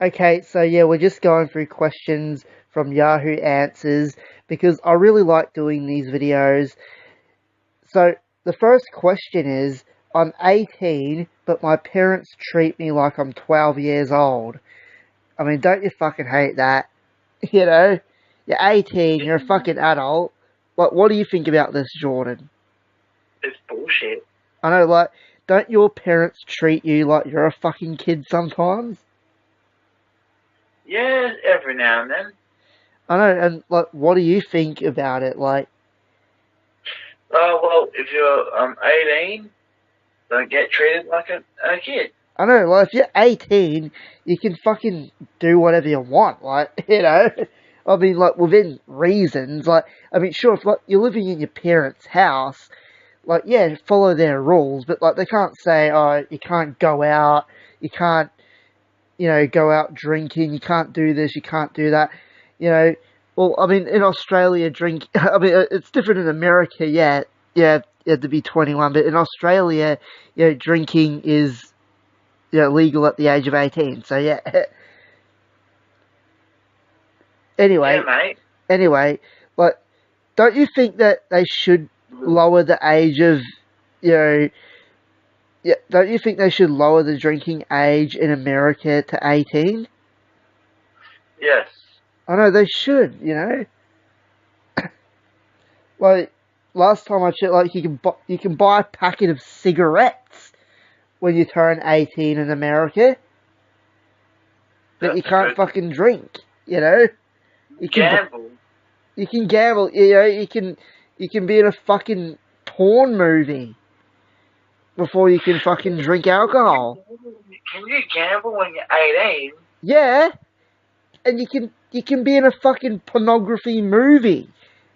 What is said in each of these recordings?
Okay, so yeah, we're just going through questions from Yahoo Answers because I really like doing these videos. So the first question is, I'm 18, but my parents treat me like I'm 12 years old. I mean, don't you fucking hate that? You know? You're 18, you're a fucking adult. Like, what do you think about this, Jordan? It's bullshit. I know, like, don't your parents treat you like you're a fucking kid sometimes? Yeah, every now and then. I know, and like, what do you think about it? Like, Well, if you're 18, don't get treated like a kid. I know, like, if you're 18, you can fucking do whatever you want, like, you know? I mean, like, within reasons, like, I mean, sure, if, like, you're living in your parents' house, like, yeah, follow their rules, but, like, they can't say, oh, you can't go out, you can't, you know, go out drinking, you can't do this, you can't do that, you know? Well, I mean, in Australia, I mean, it's different in America, yeah, you have to be 21, but in Australia, you know, drinking is, you know, legal at the age of 18. So yeah. Yeah, anyway, mate. anyway, but don't you think that they should lower the age of, you know, yeah, don't you think they should lower the drinking age in America to 18? Yes. I know they should, you know. Like last time I checked, like you can buy a packet of cigarettes when you turn 18 in America, but you That's can't good. fucking drink, you know. You can Gamble. You can gamble, you know, you can be in a fucking porn movie before you can fucking drink alcohol. Can you gamble when you're 18? Yeah, and you can be in a fucking pornography movie.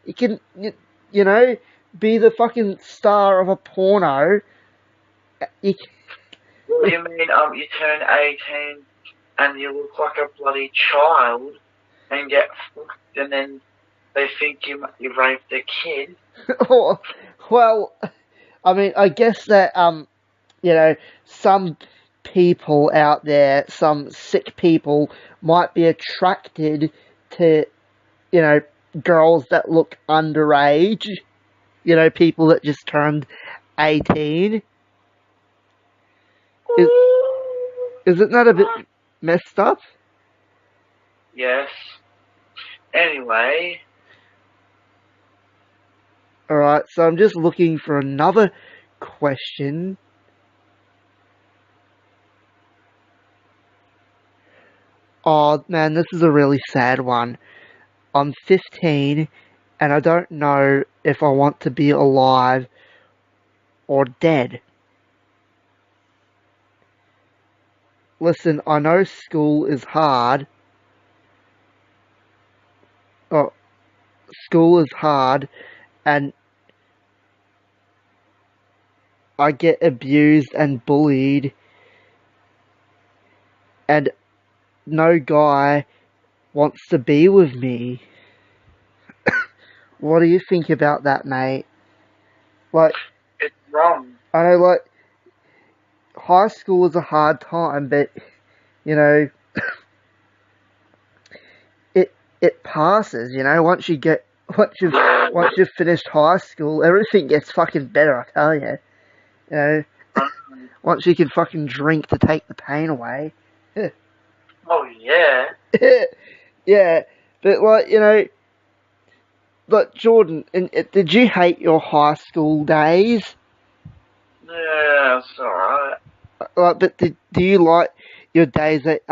You can you know, be the fucking star of a porno. You, What do you mean, you turn 18 and you look like a bloody child and get fucked and then they think you raped a kid? well, I mean, I guess that you know, some people out there, some sick people might be attracted to, you know, girls that look underage, you know, people that just turned 18. Is, isn't that a bit messed up? Yes. Anyway. Alright, so I'm just looking for another question. Oh man, this is a really sad one. I'm 15 and I don't know if I want to be alive or dead. Listen, I know school is hard. Oh, school is hard, and I get abused and bullied, and no guy wants to be with me. What do you think about that, mate? Like, It's wrong. I know, like, high school is a hard time, but, you know, it passes, you know, once you've finished high school, everything gets fucking better, I tell you. You know, once you can fucking drink to take the pain away. Oh, yeah. Yeah, but like, you know, like Jordan, did you hate your high school days? Yeah, it's alright. Like, but do you like your days at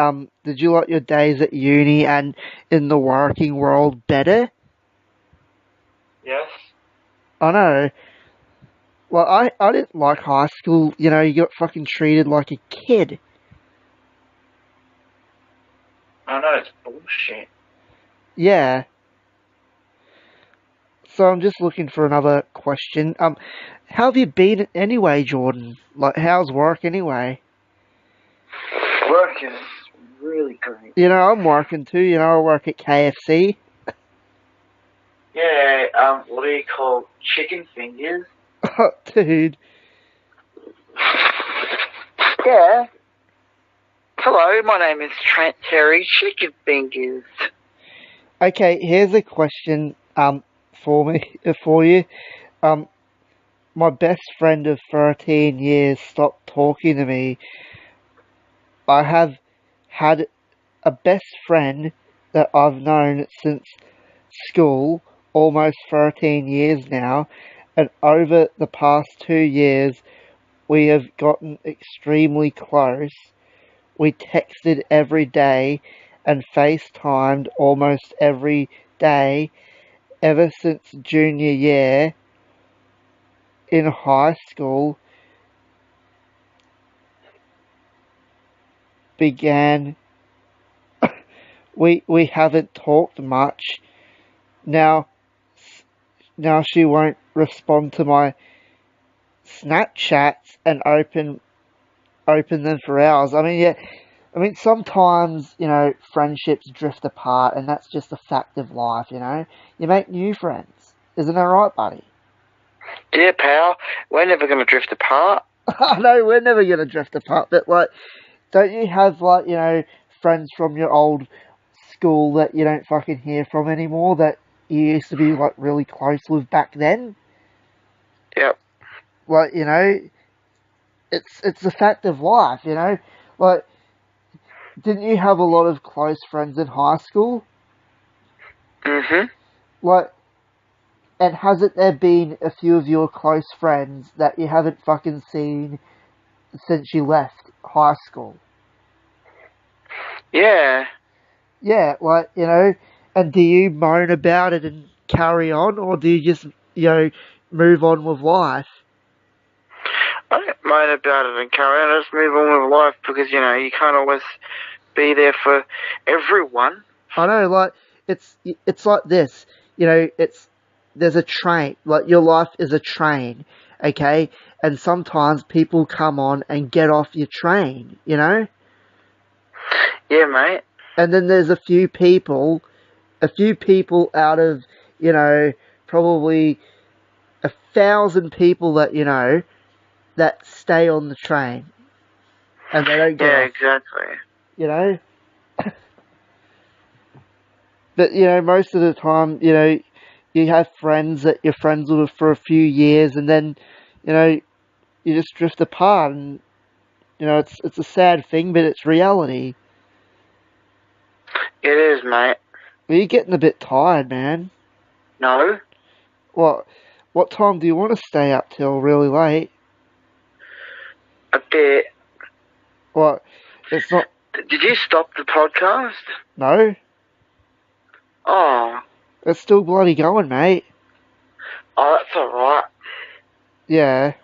did you like your days at uni and in the working world better? Yes. I know. Well, I didn't like high school. You know, you got fucking treated like a kid. I know it's bullshit. Yeah. So I'm just looking for another question. How have you been anyway, Jordan? Like, how's work anyway? Work is really great. You know, I'm working too. You know, I work at KFC. Yeah, what do you call chicken fingers? Dude. Yeah. Hello, my name is Trent Terry Chicken Fingers. Okay, here's a question for you. My best friend of 13 years stopped talking to me. I have had a best friend that I've known since school, almost 13 years now, and over the past 2 years we have gotten extremely close. We texted every day and FaceTimed almost every day ever since junior year in high school began. We haven't talked much. Now now she won't respond to my Snapchats and open them for hours. I mean, yeah, I mean, sometimes, friendships drift apart, and that's just a fact of life, You make new friends. Isn't that right, buddy? Yeah, pal, we're never going to drift apart. I know, we're never going to drift apart, but, don't you have, friends from your old school that you don't fucking hear from anymore that you used to be, really close with back then? Yep. It's a fact of life, Like, didn't you have a lot of close friends in high school? Mm-hmm. And hasn't there been a few of your close friends that you haven't fucking seen since you left high school? Yeah. Yeah, and do you moan about it and carry on, or do you just, move on with life? I don't moan about it and carry on. I just move on with life because, you can't always be there for everyone. I know, it's like this, there's a train, your life is a train, okay? And sometimes people come on and get off your train, Yeah, mate. And then there's a few people out of, probably 1,000 people that that stay on the train, and they don't get off. Exactly. But most of the time, you have friends that you're friends with for a few years, and then you just drift apart, and it's a sad thing, but it's reality. It is, mate. Are you getting a bit tired, man? No. What time do you want to stay up till really late? A bit. What? It's not. Did you stop the podcast? No. Oh. It's still bloody going, mate. Oh, that's alright. Yeah.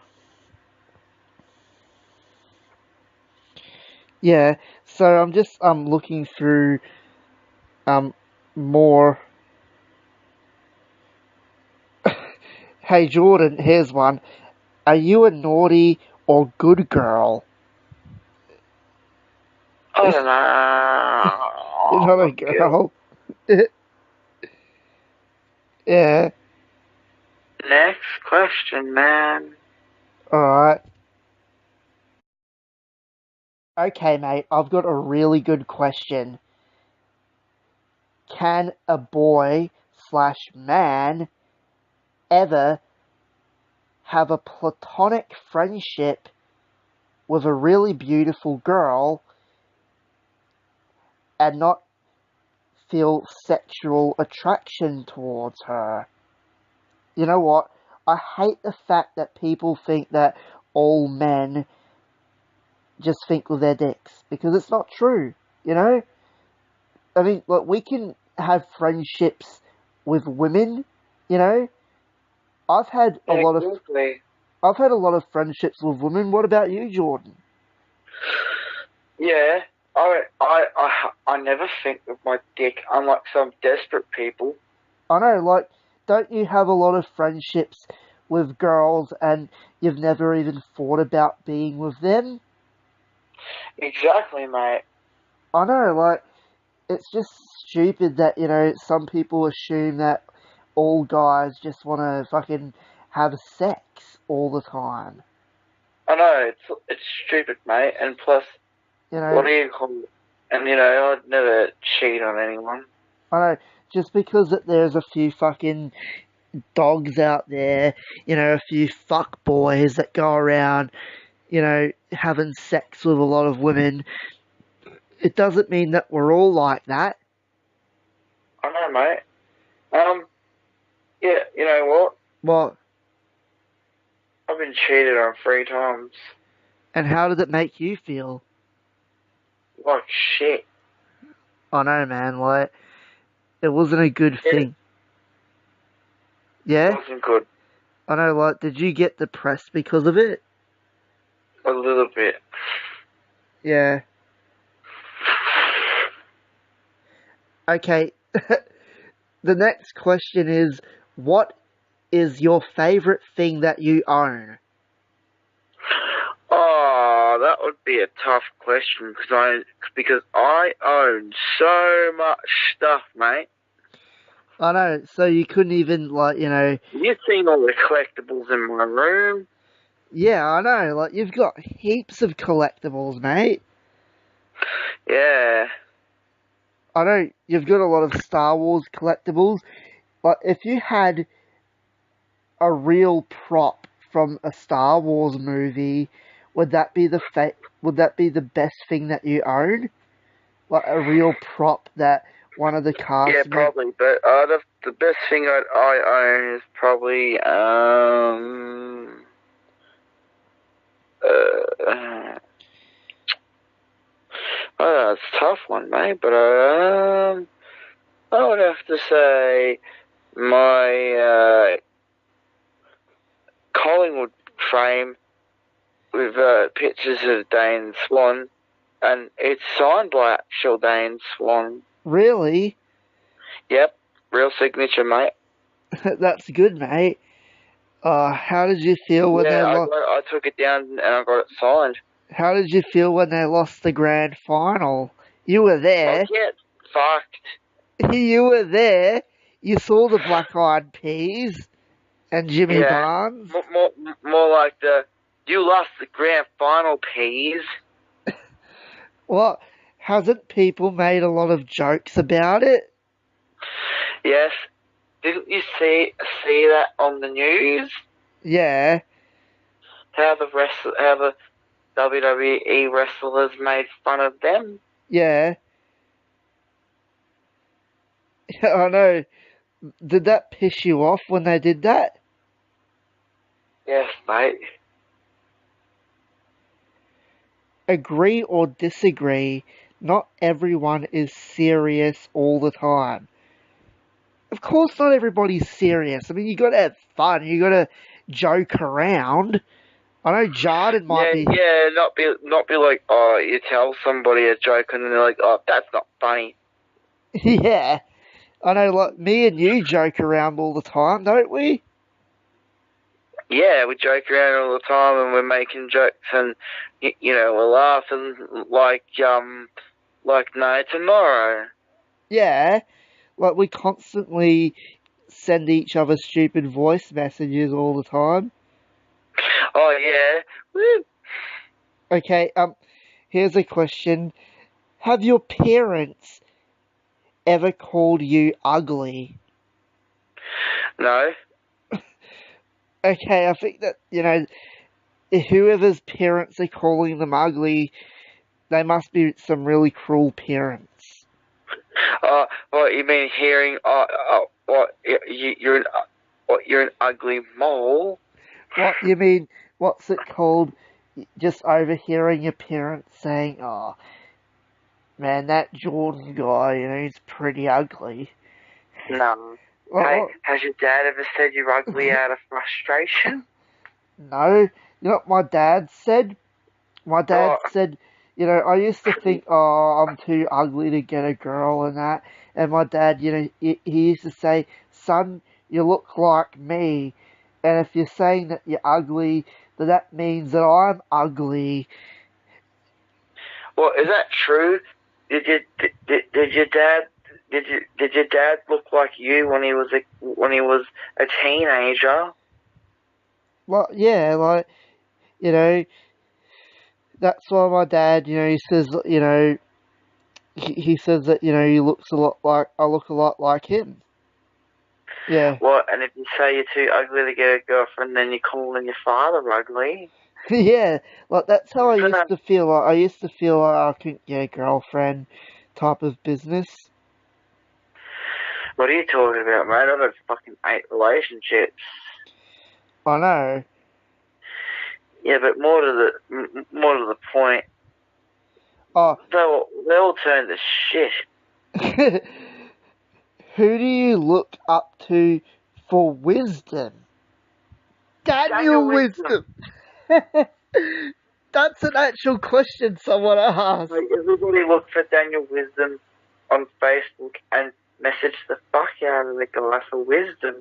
Yeah. So I'm just looking through more. Hey Jordan, here's one. Are you a naughty or good girl? I don't know. You're not a girl. Yeah. Next question, man. Alright. Okay, mate, I've got a really good question. Can a boy/man ever have a platonic friendship with a really beautiful girl and not feel sexual attraction towards her? You know what? I hate the fact that people think that all men just think with their dicks, because it's not true, I mean, we can have friendships with women, I've had a lot of I've had a lot of friendships with women. What about you, Jordan? Yeah, I never think with my dick, unlike some desperate people. I know, don't you have a lot of friendships with girls and you've never even thought about being with them? Exactly, mate. I know, it's just stupid that, some people assume that all guys just want to fucking have sex all the time. I know, it's stupid, mate, and plus, You know, What do you call it? And I'd never cheat on anyone. I know, just because that there's a few fucking dogs out there, a few fuck boys that go around, having sex with a lot of women, it doesn't mean that we're all like that. I know, mate. Yeah, you know what? Well, I've been cheated on 3 times. and how did it make you feel? Like shit. I know, man, like, it wasn't a good thing. Yeah? It wasn't good. I know, like, did you get depressed because of it? A little bit. Yeah. Okay. The next question is, what is your favourite thing that you own? Oh, that would be a tough question because I own so much stuff, mate. I know, so you couldn't even, like, You've seen all the collectibles in my room. Yeah, I know, like, you've got heaps of collectibles, mate. Yeah. I know you've got a lot of Star Wars collectibles. Like, if you had a real prop from a Star Wars movie, would that be the best thing that you own? Like a real prop that one of the cast. Yeah, probably. But the best thing I own is probably oh, it's a tough one, mate. But I would have to say my Collingwood frame with pictures of Dane Swan, and it's signed by actual Dane Swan. Really? Yep, real signature, mate. That's good, mate. How did you feel when they lost? I took it down and I got it signed. How did you feel when they lost the grand final? You were there. Get fucked. You were there. You saw the Black Eyed Peas and Jimmy Barnes. More like you lost the grand final, Peas. What? Hasn't people made a lot of jokes about it? Yes. Didn't you see that on the news? Yeah. How the WWE wrestlers made fun of them? Yeah. I know. Did that piss you off when they did that? Yes, mate. Agree or disagree, not everyone is serious all the time. Of course not everybody's serious. I mean, you gotta have fun, you gotta joke around. I know Jiorden might be... Yeah, not be like, oh, you tell somebody a joke and they're like, oh, that's not funny. Yeah. I know, like, me and you joke around all the time, don't we? Yeah, we joke around all the time and we're making jokes and, we're laughing like no tomorrow. Yeah. Like, we constantly send each other stupid voice messages all the time. Oh, yeah. Woo. Okay, here's a question. Have your parents ever called you ugly? No. Okay, I think that, whoever's parents are calling them ugly, they must be some really cruel parents. What you mean hearing? What you're an ugly mole? What you mean? What's it called? Just overhearing your parents saying, "Oh, man, that Jiorden guy, he's pretty ugly." No. Hey, has your dad ever said you're ugly out of frustration? No. You know what my dad said? My dad said, I used to think, oh, I'm too ugly to get a girl and that. And my dad, he used to say, son, you look like me. And if you're saying that you're ugly, then that means that I'm ugly. Well, is that true? Did your dad look like you when he was a teenager? Well, yeah, like, that's why my dad, he says, he says that, he looks a lot like, I look a lot like him. Yeah. What? And if you say you're too ugly to get a girlfriend, then you're calling your father ugly? Yeah, like that's how I used to feel. Like I used to feel like I couldn't get a girlfriend, type of business. What are you talking about, mate? I've had fucking 8 relationships. I know. Yeah, but more to the point. Oh, they all turn to shit. who do you look up to for wisdom? Daniel Wisdom. That's an actual question someone asked. Like, everybody look for Daniel Wisdom on Facebook and message the fuck out of the guy for wisdom.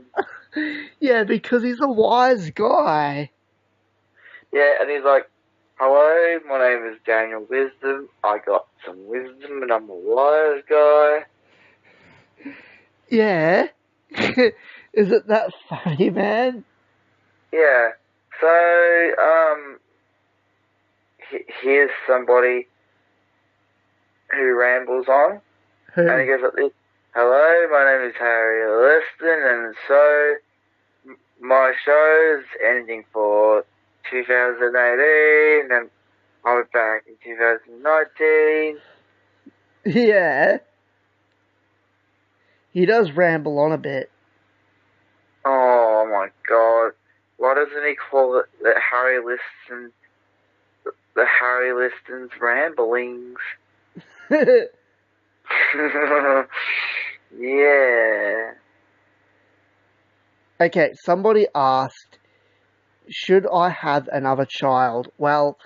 Yeah, because he's a wise guy. Yeah, and he's like, hello, my name is Daniel Wisdom. I got some wisdom and I'm a wise guy. Yeah. Isn't that funny, man? Yeah. So, here's somebody who rambles on. Who? And he goes like this. Hello, my name is Harry Liston, and so my show's ending for 2018, and I'll be back in 2019. Yeah. He does ramble on a bit. Oh my god. Why doesn't he call it the Harry Liston's ramblings? Yeah. Okay, somebody asked, should I have another child? Well,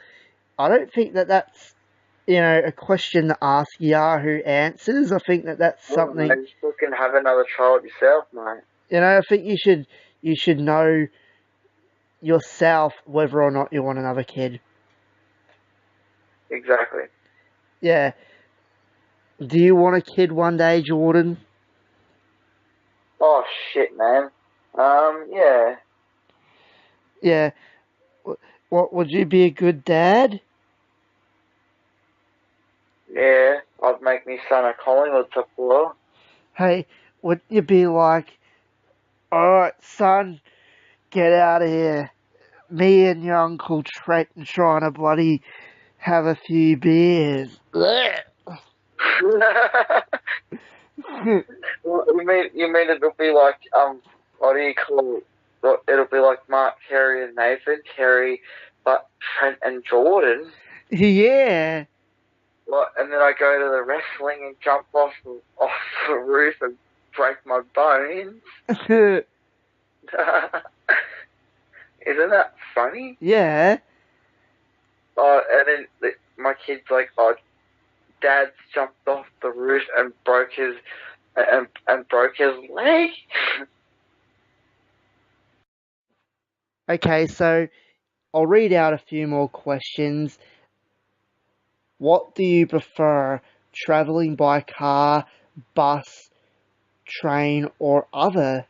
I don't think that's, a question to ask Yahoo Answers. I think that's something... You still can have another child yourself, mate. I think you should know yourself whether or not you want another kid. Exactly. Yeah. Do you want a kid one day, Jiorden? Oh shit, man. Yeah. Yeah. What, would you be a good dad? Yeah, I'd make me son a Collingwood supporter. Hey, would you be like, alright, son, get out of here. Me and your Uncle Trent are trying to bloody have a few beers. Well, you mean it'll be like, what do you call it? It'll be like Mark, Kerry and Nathan, Kerry, but Trent and Jiorden. Yeah. Well, and then I go to the wrestling and jump off the roof and break my bones. Isn't that funny? Yeah. And then my kid's like, oh, Dad's jumped off the roof and broke his leg. Okay, so I'll read out a few more questions. What do you prefer, travelling by car, bus, train, or other?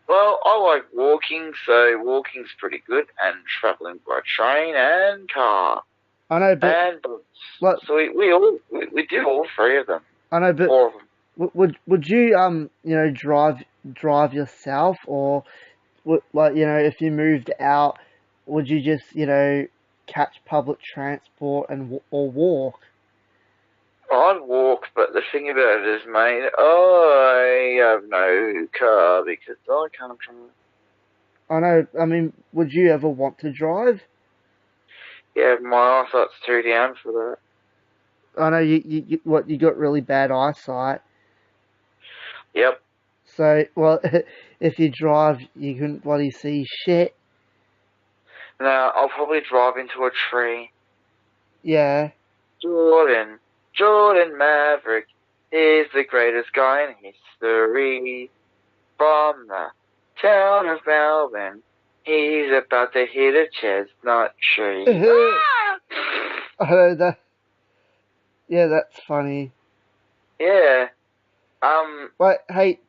Well, I like walking, so walking's pretty good, and travelling by train and car. I know, but and bus. So we do all 3 of them. I know, but 4 of them. would you drive yourself, or if you moved out, would you just catch public transport or walk? I'd walk, but the thing about it is, mate, I have no car because I can't drive. I know. I mean, would you ever want to drive? Yeah, my eyesight's too down for that. I know you got really bad eyesight. Yep. So, well, if you drive, you couldn't bloody see shit. No, I'll probably drive into a tree. Yeah. Jiorden Maverick is the greatest guy in history. From the town of Melbourne, he's about to hit a chestnut tree. I know that. Yeah, that's funny. Yeah. Wait, hey,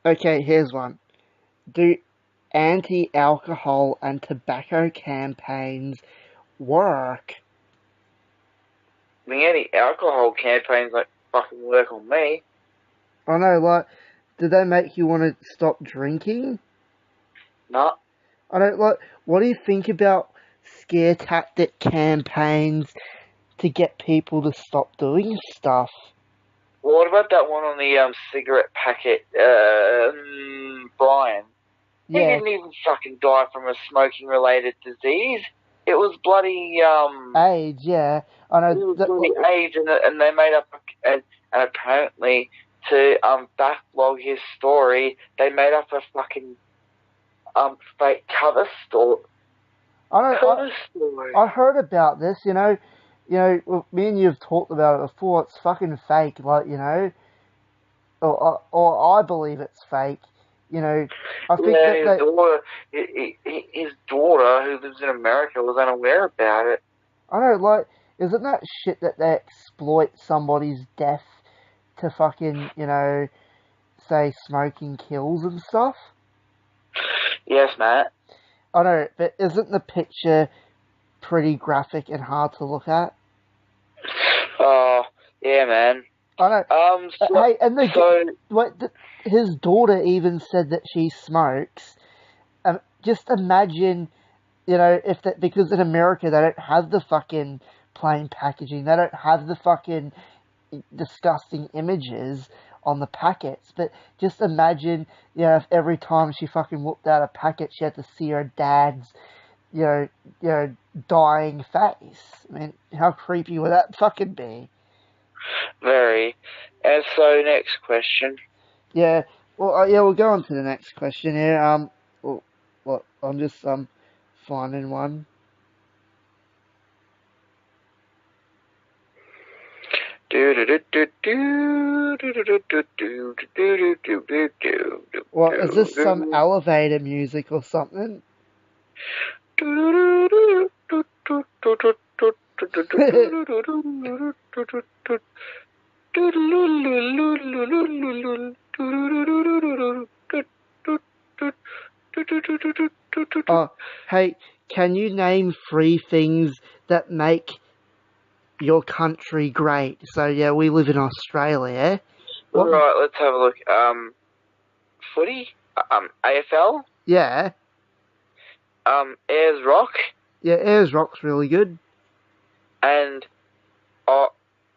okay, here's one. Do anti-alcohol and tobacco campaigns work. I mean, any alcohol campaigns like fucking work on me. I know, like, did they make you want to stop drinking? Nah. I don't like. What do you think about scare tactic campaigns to get people to stop doing stuff? Well, what about that one on the cigarette packet? Brian. He Yeah, didn't even fucking die from a smoking-related disease. It was bloody age. Yeah, I It know. was bloody AIDS, and they made up and apparently to backlog his story, they made up a fucking fake cover story. I heard about this. Well, me and you have talked about it before. It's fucking fake. Like, or I believe it's fake. I think Yeah, that his daughter, his daughter, who lives in America, was unaware about it. I don't like. Isn't that shit that they exploit somebody's death to fucking, say smoking kills and stuff? Yes, Matt. I know, but isn't the picture pretty graphic and hard to look at? Oh, yeah, man. I know. Hey, and his daughter even said that she smokes. Just imagine, if that, because in America they don't have the fucking plain packaging, they don't have the fucking disgusting images on the packets, but just imagine, if every time she fucking whooped out a packet she had to see her dad's, dying face. I mean, how creepy would that fucking be? Very. And so, next question. Yeah, well, we'll go on to the next question here. I'm just finding one. What is this? Some elevator music or something? Oh, hey, can you name 3 things that make your country great? So yeah, we live in Australia. Right, let's have a look. Footy, AFL. Yeah. Ayers Rock. Yeah, Ayers Rock's really good. And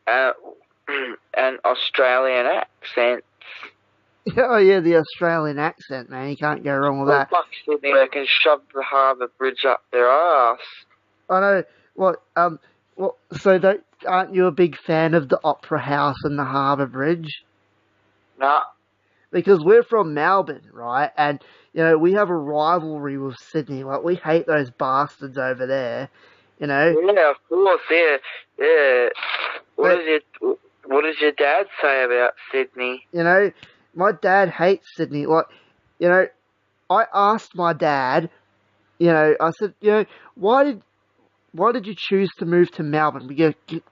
and Australian accents. Oh yeah, the Australian accent, man. You can't go wrong with that. Fuck Sydney, they can shove the Harbour Bridge up their ass. I know. So aren't you a big fan of the Opera House and the Harbour Bridge? Nah. Because we're from Melbourne, right? And, we have a rivalry with Sydney. Like, we hate those bastards over there, Yeah, of course, yeah. What does your dad say about Sydney? My dad hates Sydney. Like, I asked my dad, I said, why did you choose to move to Melbourne?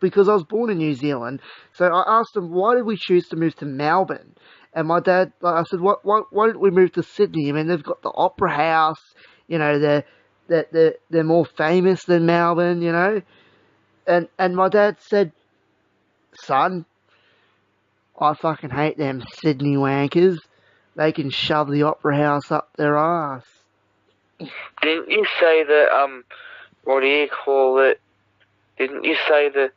Because I was born in New Zealand. So I asked him, why did we choose to move to Melbourne? And my dad, I said, why didn't we move to Sydney? I mean, they've got the Opera House, they're more famous than Melbourne, And my dad said, son, I fucking hate them Sydney wankers. They can shove the Opera House up their ass. Didn't you say that, what do you call it? Didn't you say that,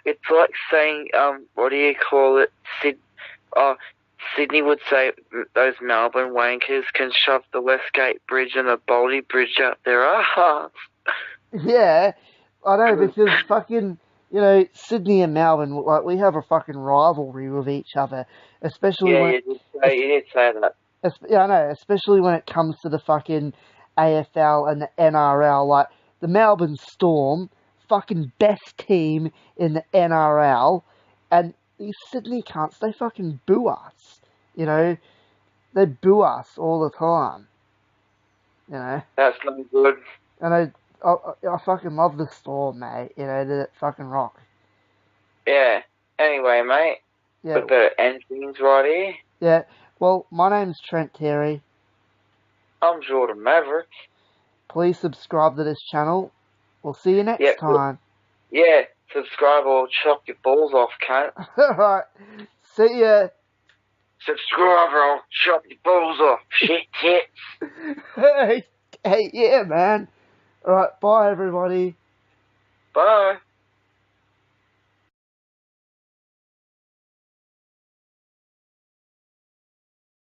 it's like saying, what do you call it? Sydney would say those Melbourne wankers can shove the Westgate Bridge and the Boldy Bridge up their ass. Yeah, I know, because fucking, Sydney and Melbourne, like, we have a fucking rivalry with each other, especially when... Yeah, you did say that. Yeah, I know, especially when it comes to the fucking AFL and the NRL, like, the Melbourne Storm, fucking best team in the NRL, and these Sydney cunts, they fucking boo us, they boo us all the time, That's no good. And I fucking love the Storm, mate, they fucking rock. Yeah, anyway, mate, we better end things right here. Yeah, well, my name's Trent I'm Jiorden Maverick. Please subscribe to this channel. We'll see you Yeah, next time. yeah. Subscribe or chop your balls off, cunt. Alright. See ya. Subscribe or I'll chop your balls off, shit tits. Hey, yeah, man. Alright, bye, everybody. Bye.